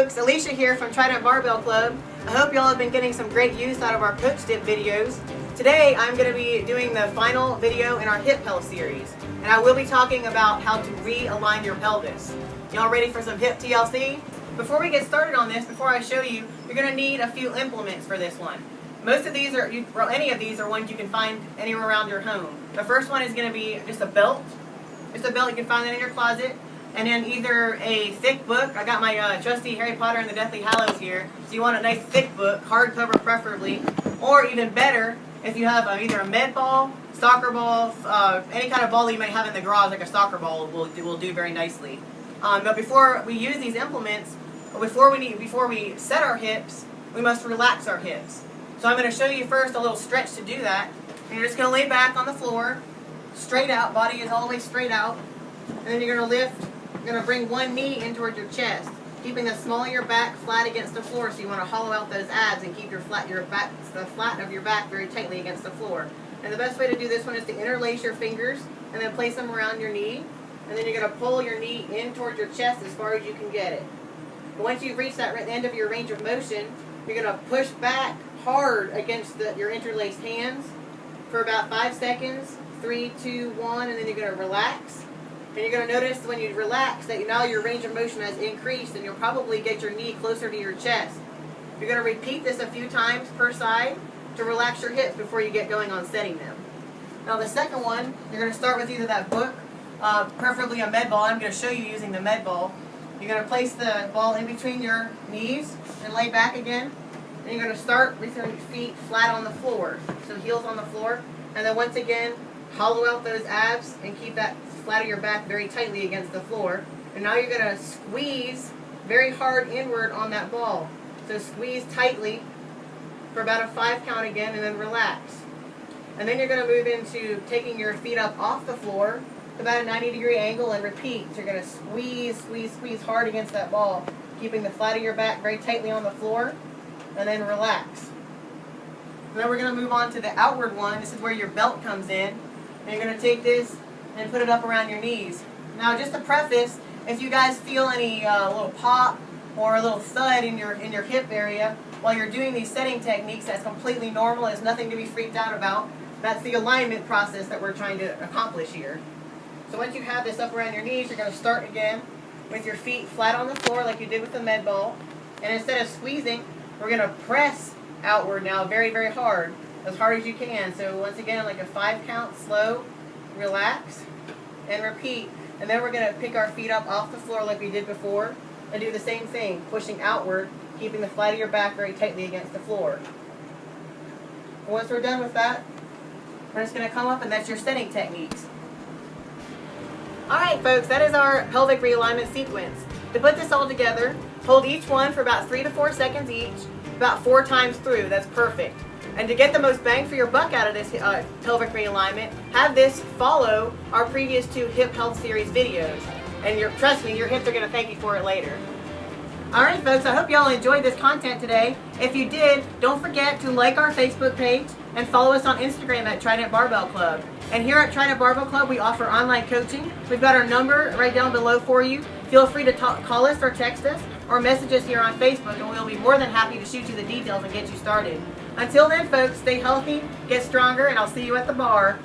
folks, Elisha here from Trident Barbell Club. I hope y'all have been getting some great use out of our coach dip videos. Today I'm going to be doing the final video in our hip health series, and I will be talking about how to realign your pelvis. Y'all ready for some hip TLC? Before we get started on this, before I show you, you're going to need a few implements for this one. Most of these are, any of these are ones you can find anywhere around your home. The first one is going to be just a belt. Just a belt, you can find that in your closet. And then either a thick book. I got my trusty Harry Potter and the Deathly Hallows here. So you want a nice thick book, hardcover preferably. Or even better, if you have either a med ball, soccer ball, any kind of ball that you may have in the garage, like a soccer ball, will do very nicely. But before we use these implements, before we set our hips, we must relax our hips. So I'm going to show you first a little stretch to do that. And you're just going to lay back on the floor, straight out, body is all the way straight out. And then you're going to lift. You're going to bring one knee in towards your chest, keeping the small of your back flat against the floor. So you want to hollow out those abs and keep the flat of your back very tightly against the floor. And the best way to do this one is to interlace your fingers and then place them around your knee. And then you're going to pull your knee in towards your chest as far as you can get it. But once you've reached that end of your range of motion, you're going to push back hard against your interlaced hands for about 5 seconds. 3, 2, 1, and then you're going to relax. And you're going to notice when you relax that now your range of motion has increased, and you'll probably get your knee closer to your chest. You're going to repeat this a few times per side to relax your hips before you get going on setting them. Now the second one, you're going to start with either that book, preferably a med ball. I'm going to show you using the med ball. You're going to place the ball in between your knees and lay back again. And you're going to start with your feet flat on the floor, so heels on the floor. And then once again, hollow out those abs and keep that flat of your back very tightly against the floor. And now you're going to squeeze very hard inward on that ball. So squeeze tightly for about a 5 count again, and then relax. And then you're going to move into taking your feet up off the floor to about a 90-degree angle and repeat. So you're going to squeeze, squeeze, squeeze hard against that ball, keeping the flat of your back very tightly on the floor, and then relax. And then we're going to move on to the outward one. This is where your belt comes in. And you're going to take this and put it up around your knees. Now, just to preface, if you guys feel any little pop or a little thud in your hip area while you're doing these setting techniques, that's completely normal. It's nothing to be freaked out about. That's the alignment process that we're trying to accomplish here. So once you have this up around your knees, you're going to start again with your feet flat on the floor like you did with the med ball. And instead of squeezing, we're going to press outward now very, very hard as you can. So once again, like a 5 count, slow, relax, and repeat. And then we're going to pick our feet up off the floor like we did before and do the same thing, pushing outward, keeping the flat of your back very tightly against the floor. And once we're done with that, we're just going to come up, and that's your setting techniques. Alright folks, that is our pelvic realignment sequence. To put this all together, hold each one for about 3 to 4 seconds each, about 4 times through. That's perfect. And to get the most bang for your buck out of this pelvic realignment, have this follow our previous 2 hip health series videos. And trust me, your hips are going to thank you for it later. Alright folks, I hope y'all enjoyed this content today. If you did, don't forget to like our Facebook page and follow us on Instagram at Trident Barbell Club. And here at Trident Barbell Club, we offer online coaching. We've got our number right down below for you. Feel free to call us or text us or message us here on Facebook, and we'll be more than happy to shoot you the details and get you started. Until then, folks, stay healthy, get stronger, and I'll see you at the bar.